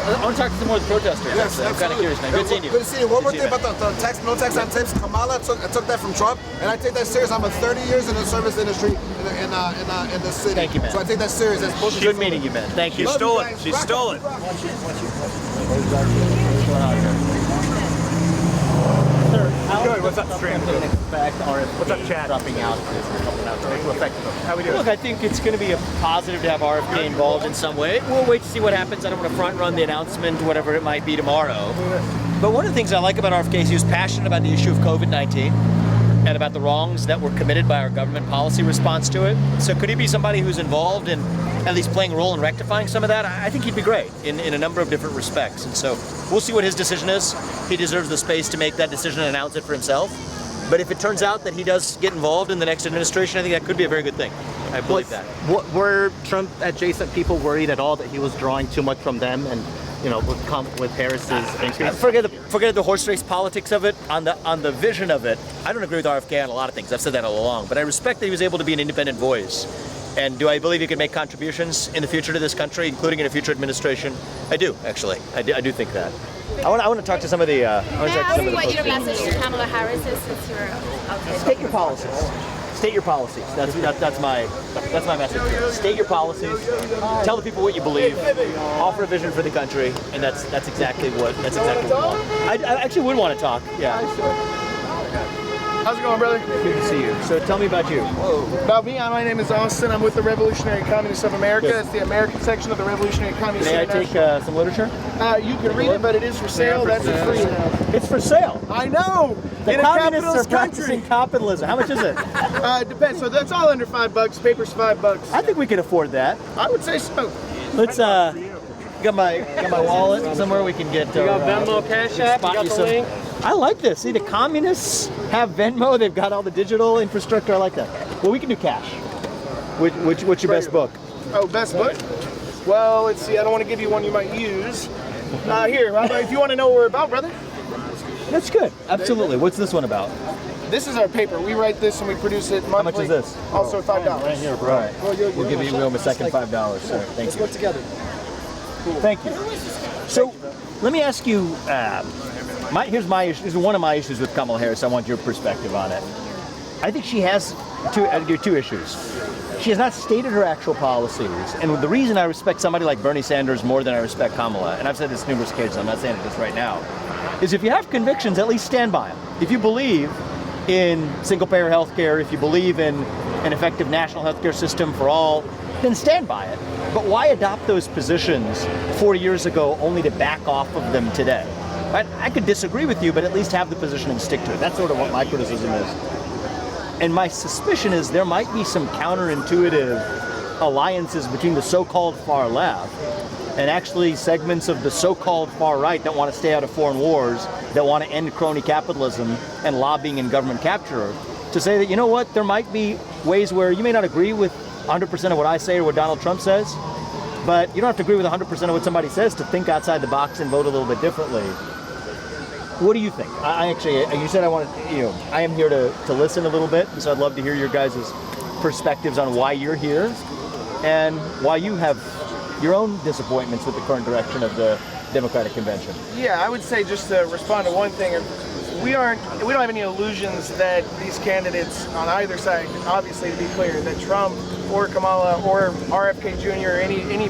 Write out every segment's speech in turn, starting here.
I want to talk to some more of the protesters. Yes, I'm kind of curious, man. Good seeing you. Good to see you. One more thing about the tax, no tax on tips. Kamala took that from Trump, and I take that serious. I'm 30 years in the service industry in the city. Thank you, man. So I take that serious. That's bullshit. Good meeting you, man. Thank you. She stole it. She stole it. Good. What's up, stream? What's up, chat? Dropping out. How we doing? Look, I think it's going to be a positive to have RFK involved in some way. We'll wait to see what happens. I don't want to front run the announcement, whatever it might be tomorrow. But one of the things I like about RFK is he was passionate about the issue of COVID-19 and about the wrongs that were committed by our government policy response to it. So could he be somebody who's involved in at least playing a role in rectifying some of that? I think he'd be great in a number of different respects. And so we'll see what his decision is. He deserves the space to make that decision and announce it for himself. But if it turns out that he does get involved in the next administration, I think that could be a very good thing. I believe that. Were Trump adjacent people worried at all that he was drawing too much from them, and with Harris's increase? Forget the horse race politics of it. On the vision of it, I don't agree with RFK on a lot of things. I've said that all along. But I respect that he was able to be an independent voice. And do I believe he can make contributions in the future to this country, including in a future administration? I do, actually. I do think that. I want to talk to some of the. May I ask what your message to Kamala Harris is since you're out there? State your policies. State your policies. That's my message. State your policies. Tell the people what you believe. Offer a vision for the country, and that's exactly what we want. I actually would want to talk. Yeah. How's it going, brother? Good to see you. So tell me about you. About me, my name is Austin. I'm with the Revolutionary Communists of America. Good. It's the American section of the Revolutionary Communists May I International. take some literature? You can read it, but it is for sale. That's for free. It's for sale. I know. The in a communists capitalist are practicing capitalism. How much is it? It depends. So that's all under $5. Paper's $5. I think we can afford that. I would say so. Let's got my wallet somewhere we can get. You got Venmo, Cash App, you got the link. I like this. See, the communists have Venmo. They've got all the digital infrastructure. I like that. Well, we can do cash. What's your best book? Oh, best book? Well, let's see. I don't want to give you one you might use. Here, if you want to know what we're about, brother. That's good. Absolutely. What's this one about? This is our paper. We write this and we produce it monthly. How much is this? Also $5. Right here, bro. All right. We'll give you a second $5, sir. Thank you. Let's work together. Thank you. So, let me ask you. Here's my issue. This is one of my issues with Kamala Harris. I want your perspective on it. I think she has two issues. She has not stated her actual policies, and the reason I respect somebody like Bernie Sanders more than I respect Kamala, and I've said this numerous occasions, I'm not saying it just right now, is if you have convictions, at least stand by them. If you believe in single-payer health care, if you believe in an effective national health care system for all, then stand by it. But why adopt those positions 4 years ago only to back off of them today? I could disagree with you, but at least have the position and stick to it. That's sort of what my criticism is. And my suspicion is there might be some counterintuitive alliances between the so-called far left and actually segments of the so-called far right that want to stay out of foreign wars, that want to end crony capitalism and lobbying and government capture, to say that, you know what, there might be ways where you may not agree with 100% of what I say or what Donald Trump says, but you don't have to agree with 100% of what somebody says to think outside the box and vote a little bit differently. What do you think? I actually, you said I am here to listen a little bit, and so I'd love to hear your guys' perspectives on why you're here and why you have your own disappointments with the current direction of the Democratic Convention. Yeah, I would say, just to respond to one thing, we don't have any illusions that these candidates on either side, obviously, to be clear, that Trump or Kamala or RFK Jr. or any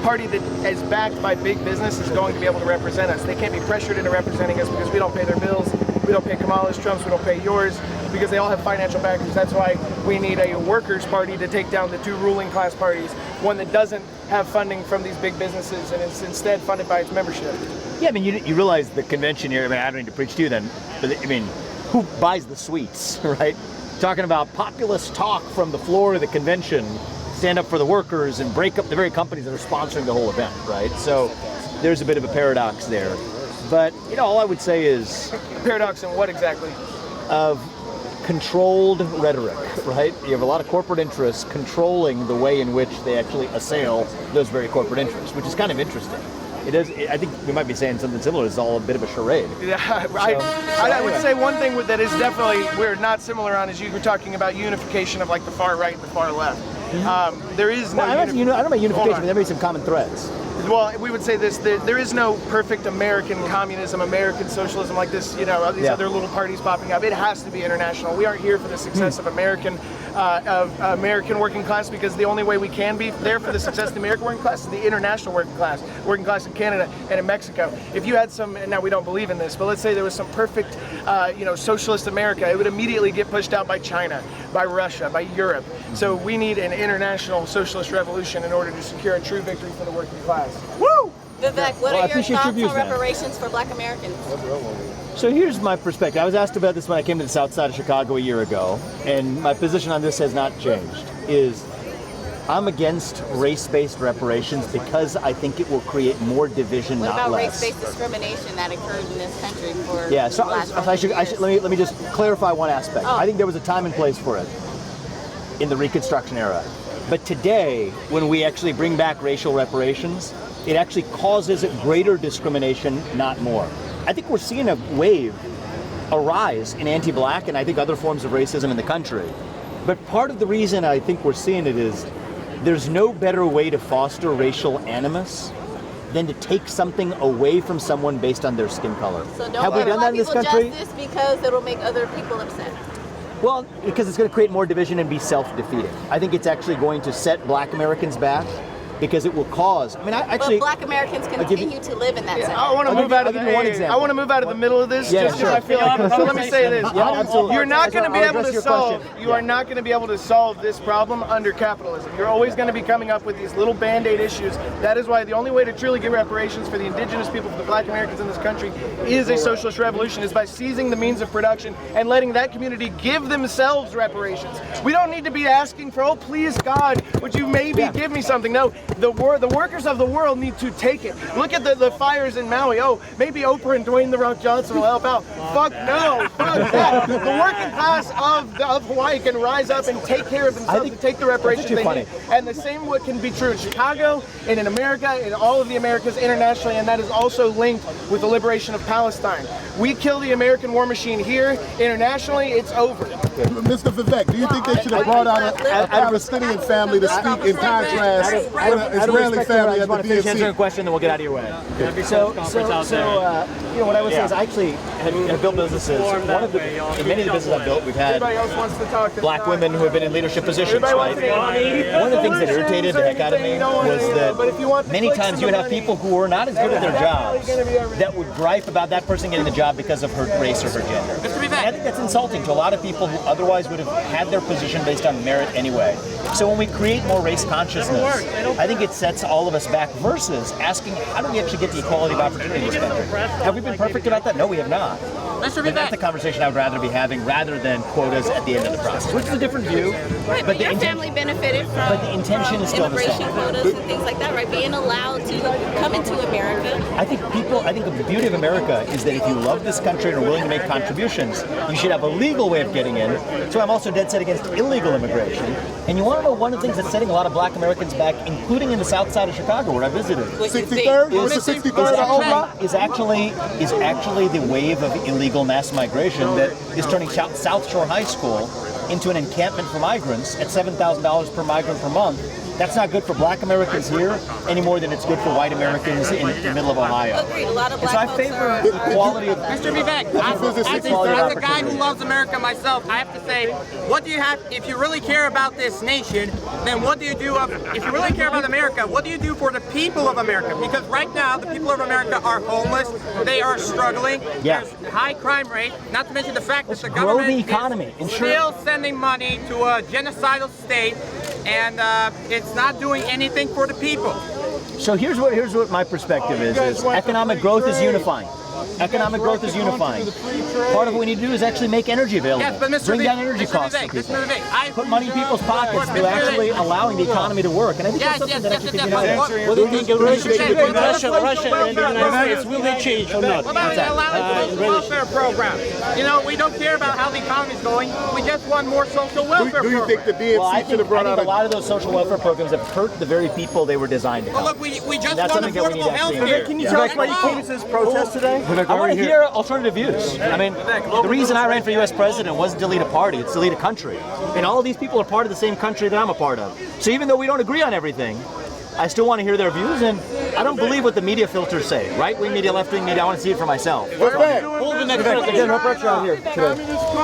party that is backed by big business is going to be able to represent us. They can't be pressured into representing us because we don't pay their bills, we don't pay Kamala's, Trump's, we don't pay yours, because they all have financial backers. That's why we need a workers' party to take down the two ruling class parties, one that doesn't have funding from these big businesses and is instead funded by its membership. Yeah, I mean, you realize the convention here, I mean, I don't need to preach to you then, but I mean, who buys the sweets, right? Talking about populist talk from the floor of the convention, stand up for the workers and break up the very companies that are sponsoring the whole event, right? So there's a bit of a paradox there. But, all I would say is... Paradox in what exactly? Of controlled rhetoric, right? You have a lot of corporate interests controlling the way in which they actually assail those very corporate interests, which is kind of interesting. It is. I think we might be saying something similar. It's all a bit of a charade. Yeah, I would say one thing that is definitely we're not similar on is you were talking about unification of like the far right and the far left. There is no. I don't know about unification, but there may be some common threads. well, we would say this: there is no perfect American communism, American socialism like this. These other little parties popping up. It has to be international. We aren't here for the success of American working class, because the only way we can be there for the success of the American working class is the international working class in Canada and in Mexico. If you had some, and now we don't believe in this, but let's say there was some perfect, socialist America, it would immediately get pushed out by China, by Russia, by Europe. So we need an international socialist revolution in order to secure a true victory for the working class. Woo! Vivek, what I are your appreciate your thoughts views, on man. reparations for Black Americans? So here's my perspective. I was asked about this when I came to the south side of Chicago a year ago, and my position on this has not changed. I'm against race-based reparations because I think it will create more division, What not about less. race-based discrimination that occurred in this country for Yeah, so the last I should, 100 years? let me just clarify one aspect. Oh. I think there was a time and place for it in the Reconstruction era. But today, when we actually bring back racial reparations, it actually causes greater discrimination, not more. I think we're seeing a rise in anti-Black and I think other forms of racism in the country. But part of the reason I think we're seeing it is there's no better way to foster racial animus than to take something away from someone based on their skin color. So don't Have we give done that Black in this people country? justice because it'll make other people upset. Well, because it's going to create more division and be self-defeating. I think it's actually going to set Black Americans back because it will cause. I mean, But Black Americans continue to live in that center. I want to move out of the middle of this, just because I feel like. So let me say this: absolutely. you're not going to be I'll able address to your solve. question. You are not going to be able to solve this problem under capitalism. You're always going to be coming up with these little band-aid issues. That is why the only way to truly get reparations for the indigenous people, for the Black Americans in this country, is a socialist revolution. Is by seizing the means of production and letting that community give themselves reparations. We don't need to be asking for, oh, please God, would you maybe give me something? No, the workers of the world need to take it. Look at the fires in Maui. Oh, maybe Oprah and Dwayne "The Rock" Johnson will help out. Fuck no, fuck that. The working class of Hawaii can rise up and take care of themselves and take the reparations they need. And the same can be true in Chicago and in America, in all of the Americas internationally, and that is also linked with the liberation of Palestine. We kill the American war machine here. Internationally, it's over. Mr. Vivek, do you think they should have brought out a Palestinian family to speak in contrast with an Israeli family I just at want the to finish answering DNC? a question, then we'll get out of your way. What I would say is I actually have built businesses. In many of the businesses I've built, we've had Everybody else wants to talk. Black women who have been in leadership positions, right? One of the things that irritated the heck out of me was that many times you would have people who were not as good at their jobs that would gripe about that person getting the job because of her race or her gender. And I think that's insulting to a lot of people who otherwise would have had their position based on merit anyway. So when we create more race consciousness, I think it sets all of us back versus asking how do we actually get the equality of opportunity in this country? Have we been perfect about that? No, we have not. And that's the conversation I would rather be having rather than quotas at the end of the process, which is a different view. Right, but your family benefited from, but the intention is still the same. immigration quotas and things like that, right? Being allowed to come into America. I think the beauty of America is that if you love this country and are willing to make contributions, you should have a legal way of getting in. So I'm also dead set against illegal immigration. And you want to know one of the things that's setting a lot of Black Americans back, including in the south side of Chicago where I visited, 63rd? What's the 63rd? is actually the wave of illegal mass migration that is turning South Shore High School into an encampment for migrants at $7,000 per migrant per month. That's not good for Black Americans here any more than it's good for white Americans in the middle of Ohio. Agreed. A lot of And Black so I folks favor are. equality of. Mr. Vivek, as a guy who loves America myself, I have to say, what do you have, if you really care about this nation, then what do you do, if you really care about America, what do you do for the people of America? Because right now, the people of America are homeless, they are struggling, there's high crime rate, not to mention the fact that the grow government the economy. is still sending money to a genocidal state, and it's not doing anything for the people. So here's what my perspective is economic growth is unifying. Economic growth is unifying. Part of what we need to do is actually make energy available. Yes, but Mr. Bring down Vivek, energy Mr. costs Vivek, for people. Mr. Vivek, Put money in people's pockets through actually allowing the economy to work. And I think that's something that actually can be done. What do you think of Russia and the United States? Will they change or not? What about allowing social welfare program? You know, we don't care about how the economy is going. We just want more social welfare Do you think the DNC Well, I should think have brought out a lot of those social welfare programs have hurt the very people they were designed to help. Well, look, we just That's want something that we need affordable to health actually care. Can you tell us why you came to this protest today? I want to hear alternative views. I mean, the reason I ran for U.S. president wasn't to lead a party, it's to lead a country. And all of these people are part of the same country that I'm a part of. So even though we don't agree on everything, I still want to hear their views, and I don't believe what the media filters say. Right-wing media, left-wing media, I want to see it for myself.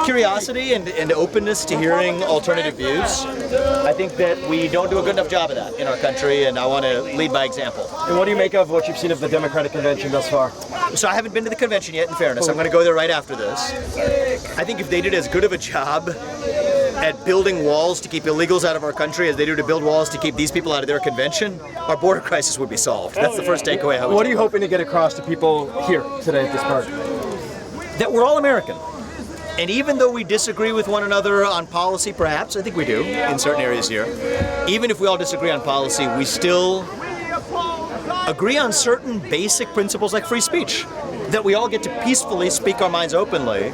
Curiosity and openness to hearing alternative views. I think that we don't do a good enough job of that in our country, and I want to lead by example. And what do you make of what you've seen of the Democratic convention thus far? So I haven't been to the convention yet, in fairness. I'm going to go there right after this. I think if they did as good of a job at building walls to keep illegals out of our country as they do to build walls to keep these people out of their convention, our border crisis would be solved. That's the first takeaway. What are you hoping to get across to people here today at this park? That we're all American. And even though we disagree with one another on policy, perhaps, I think we do in certain areas here, even if we all disagree on policy, we still agree on certain basic principles like free speech, that we all get to peacefully speak our minds openly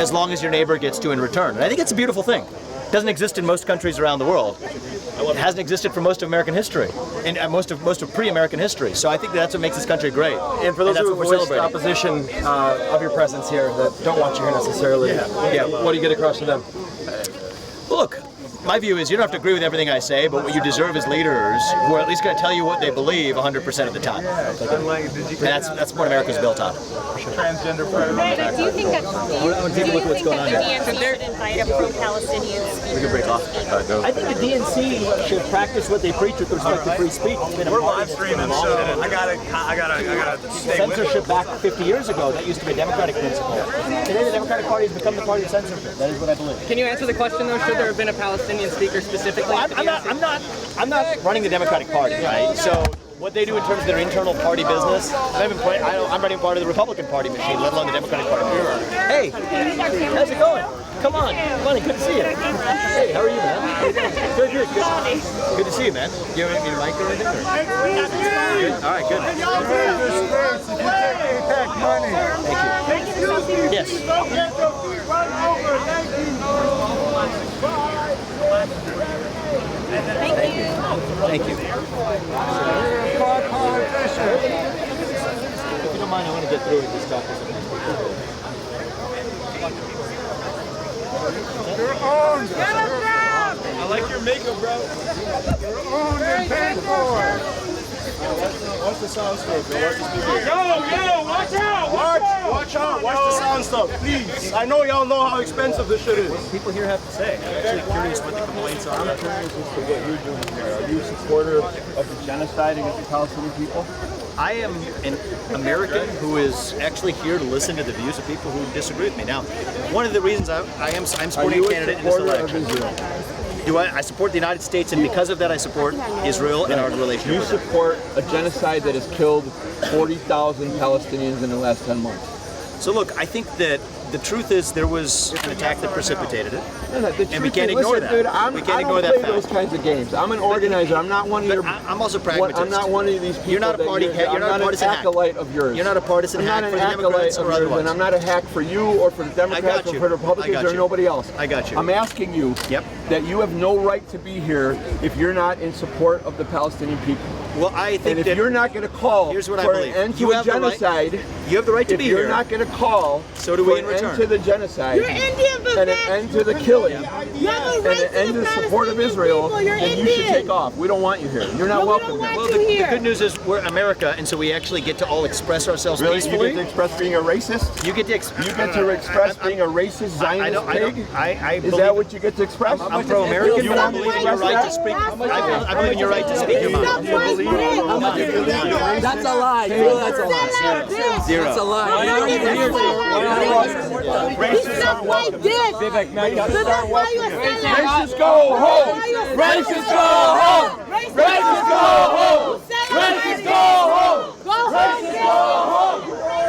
as long as your neighbor gets to in return. And I think it's a beautiful thing. It doesn't exist in most countries around the world. It hasn't existed for most of American history, and most of pre-American history. So I think that's what makes this country great. And for those who have voiced opposition of your presence here that don't want you here necessarily, what do you get across to them? Look, my view is you don't have to agree with everything I say, but what you deserve is leaders who are at least going to tell you what they believe 100% of the time. And that's what America's built on. Transgender Vivek, do you think that the DNC should invite a pro-Palestinian speaker? We can break off. I think the DNC should practice what they preach with respect to free speech. We're live streaming, so I gotta stay with it. Censorship back 50 years ago, that used to be a Democratic principle. Today the Democratic Party has become the party of censorship. That is what I believe. Can you answer the question though? Should there have been a Palestinian speaker specifically? I'm not running the Democratic Party, right? So what they do in terms of their internal party business, I'm running part of the Republican Party machine, let alone the Democratic Party. Hey, how's it going? Come on, buddy, good to see you. Hey, how are you, man? Good. Good to see you, man. You want me to mic or anything? Or? Good? All right, good. Thank you. Yes. Thank you. If you don't mind, I want to get through with this topic. You're owned. I like your makeup, bro. You're owned and paid for. Watch the sound stuff, man. Watch the speaker. Yo, watch out! Watch out! Watch the sound stuff, please. I know y'all know how expensive this shit is. What do people here have to say? I'm actually curious what the complaints are. I'm curious as to what you're doing here. Are you a supporter of the genocide against the Palestinian people? I am an American who is actually here to listen to the views of people who disagree with me. Now, one of the reasons I'm supporting a candidate in this election. I support the United States, and because of that I support Israel and our relationship with them. You support a genocide that has killed 40,000 Palestinians in the last 10 months. So look, I think that the truth is there was an attack that precipitated it, and we can't ignore that. Dude, we can't ignore that fact. Those kinds of games. I'm an organizer. I'm not one of your. I'm also pragmatist. I'm not one of these people. You're not a party. You're not a partisan acolyte of yours. You're not a partisan hack for the Democrats or otherwise. And I'm not a hack for you or for the Democrats or for the Republicans or nobody else. I got you. I'm asking you that you have no right to be here if you're not in support of the Palestinian people. Well, I think and if you're not going to call for an end to a genocide, you have the right to be here. If you're not going to call so do we in for an return. end to the genocide and an end to the killing and an end to the support of Israel, then you should take off. We don't want you here. You're not welcome here. Well, the good news is we're America, and so we actually get to all express ourselves peacefully. You get to express being a racist? You get to express being a racist Zionist pig? Is that what you get to express? I'm pro-American, but I believe in your right to speak. I believe in your right to speak your mind. That's a lie. That's a lie. Zero. That's a lie. Racists aren't welcome. Vivek, why you Racists go home. Racists go home. Racists go home. Racists go home.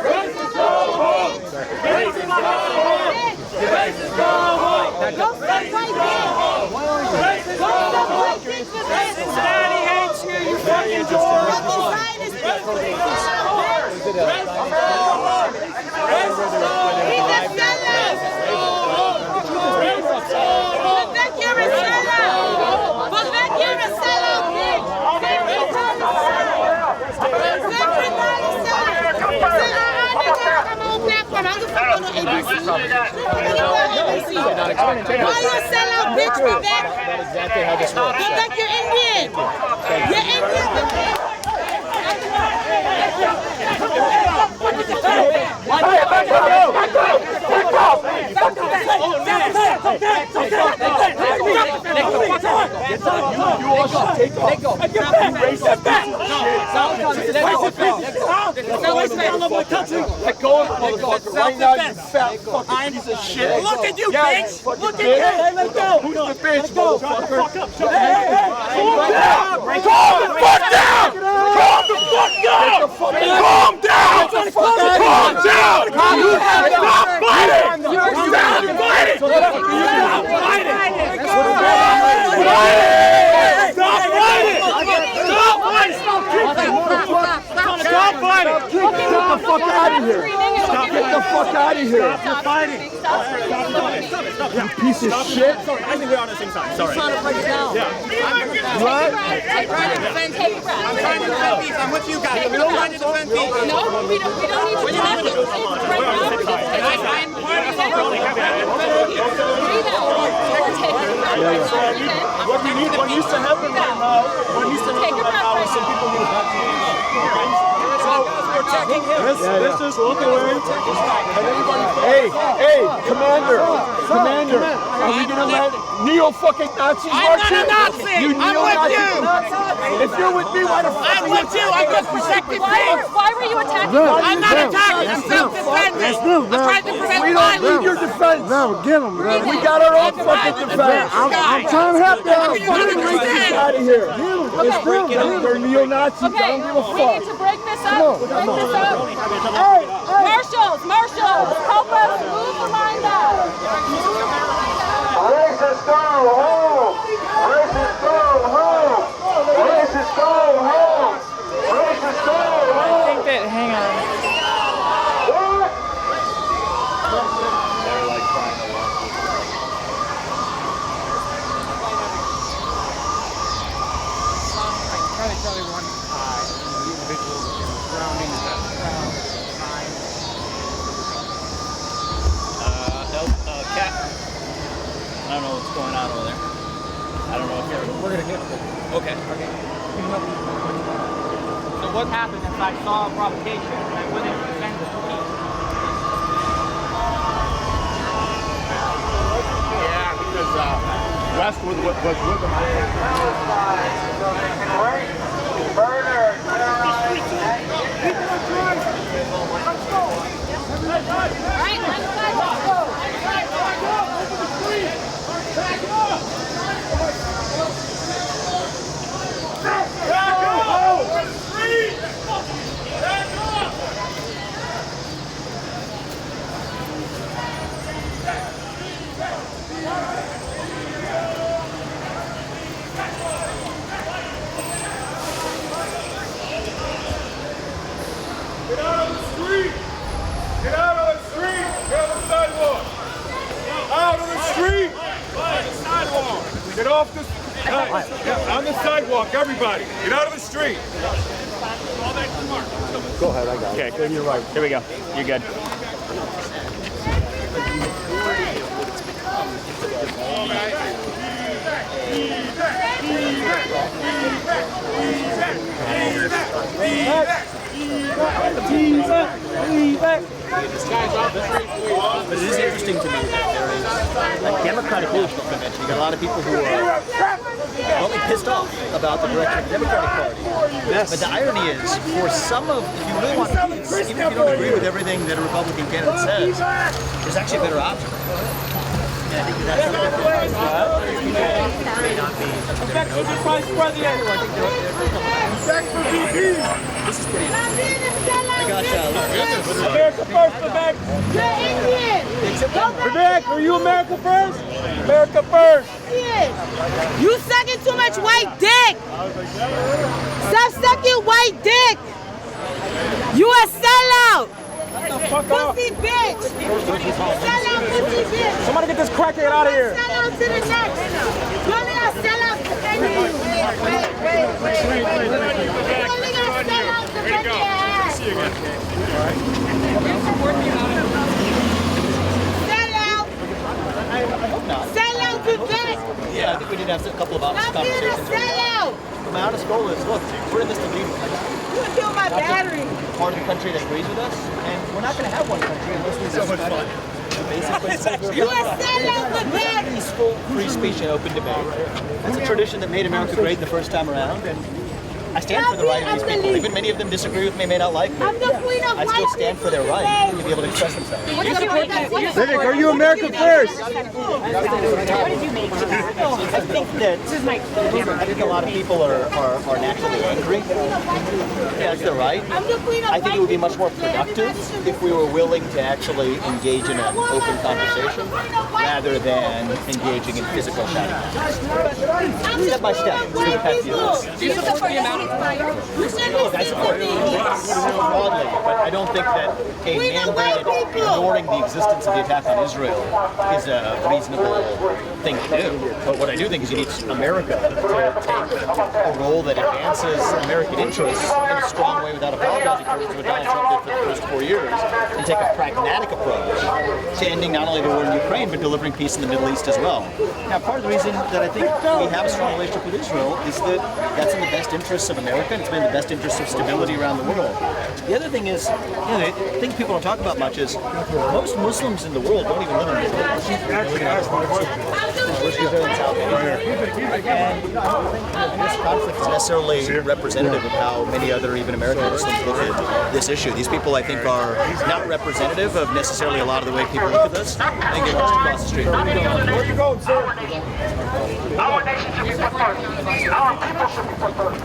Racists go home. Racists go home. Racists go home. Racists go home. Cincinnati hates you, you fucking Why you sell out, bitch, Vivek? That's exactly how this works. Vivek, you're Indian. You're Indian, Vivek. Look at you, bitch! Look at you! Hey, let's go! Who's the bitch? Calm the fuck down! Calm the fuck down! Calm the fuck down! Calm down! Calm down! Stop fighting! Stop fighting! Stop fighting! Stop fighting! Get the fuck out of here! Get the fuck out of here! You're fighting. You piece of shit! Sorry, I think we're on the same side. Sorry. Trying to break it down. Yeah. What? I'm trying to defend peace. I'm trying to defend peace. I'm with you guys. I'm trying to defend peace. No, we don't need to talk. I'm part of What needs to happen right now is some people need to Let's just look away. Hey, Commander, are we gonna let neo-fucking-Nazis march in? I'm not a Nazi! I'm with you! If you're with me, why the fuck I'm with you! I'm just protecting peace! Why were you attacking? I'm not attacking! I'm self-defending! I'm trying to prevent we don't need your defense! No, get them, bro. We got our own fucking defense! I'm trying to help you. Fucking racists out of here! They're neo-Nazis, I don't give a We fuck! need to break this up. Break this up. Marshals, help us move the line up. Racist go home! Racist go home! Racist go home! Racist go home! I think that, hang on. What? Charlie 1, the individuals surrounding the crowd. Cat. I don't know what's going on over there. I don't know if you're... We're gonna hit them. Okay. So what happened is I saw a provocation and I went in to defend the peace. Yeah, because West was with them. Burner, Get out of the street! Get out of the street! Get on the sidewalk! Out of the street! On the sidewalk! Get off the... on the sidewalk, everybody! Get out of the street! Go ahead, I got it. Okay, you're right. Here we go. You're good. But it is interesting to me that there is a Democratic National Convention. You got a lot of people who are only pissed off about the direction of the Democratic Party. Yes. But the irony is, for some of, if you really want peace, even if you don't agree with everything that a Republican candidate says, there's actually a better option. And I think that's Vice President! This is pretty interesting. I got America first, Vivek! You're Indian! Vivek, are you America first? America first! You sucking too much white dick! Stop sucking white dick! You a sellout! Pussy bitch! Sellout pussy bitch! Somebody get this crackhead out of here! Sellout to the next! You only got sellout to defend you! Wait. You only got sellout to defend your ass! See you again. Sellout! Sellout to Vic! Yeah, I think we need to have a couple of honest Stop being a conversations. sellout! My honest goal is, look, we're in this to lead. kill my battery. Part of the country that agrees with us, and we're not going to have one country unless we so much fun. The basic principles You are selling the battery. Peaceful, free speech, and open debate. That's a tradition that made America great the first time around, and I stand for the right of these people. Even many of them disagree with me, may not like me. I'm the queen of I still stand for their right to be able to express themselves. Vivek, are you America first? I think a lot of people are naturally angry. That's their right. I think it would be much more productive if we were willing to actually engage in an open conversation rather than engaging in physical shouting. Step by step. Do you support the amount of look, I support broadly, but I don't think that a mandated ignoring the existence of the attack on Israel is a reasonable thing to do. But what I do think is you need America to take a role that advances American interests in a strong way without apologizing for what Donald Trump did for the first 4 years, and take a pragmatic approach to ending not only the war in Ukraine, but delivering peace in the Middle East as well. Now, part of the reason that I think we have a strong relationship with Israel is that that's in the best interests of America, and it's been in the best interest of stability around the world. The other thing is, the thing people don't talk about much is most Muslims in the world don't even live in the Middle East. And this conflict is necessarily representative of how many other even American Muslims look at this issue. These people, I think, are not representative of necessarily a lot of the way people look at this. I think they're just across the street. Where are you going, sir? Our nation should be put first. Our people should be put first.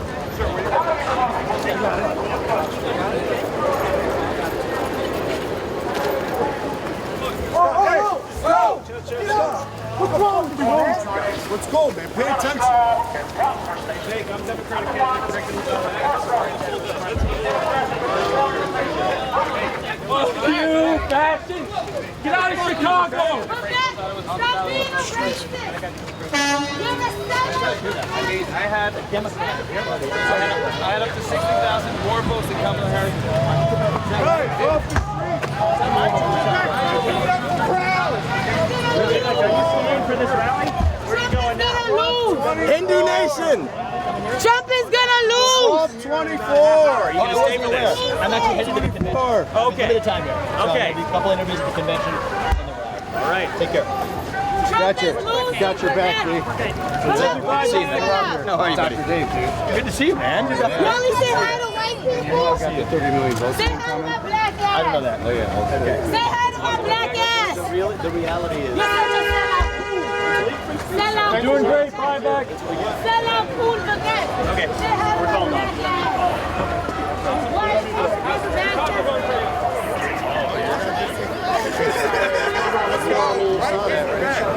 What's wrong with you, Let's go, man. Pay attention. Jake, I'm Democratic candidate. Fuck you, bastard! Get out of Chicago! Stop being a racist. I had a Democrat. I had up to 60,000 more votes than Kamala Harris. Are you staying for this rally? Where are you going now? Hindu Nation! Trump is gonna lose! 24! Are you going to stay for this? I'm actually headed to the convention. Okay. Give me the time here. Okay. A couple interviews at the convention. All right. Take care. Got your back, D. Good to see you, man. How are you, buddy? Dr. Dave, dude. Good to see you, man. You only say hi to white people? Got the 30 million votes. Say hi to my black ass! I don't know that. Oh, yeah. Okay. Say hi to my black ass! The reality is... You're such a sellout. You're doing great. Bye back. Sellout cool forget. Okay. Say hi to my black ass. Why is this black ass?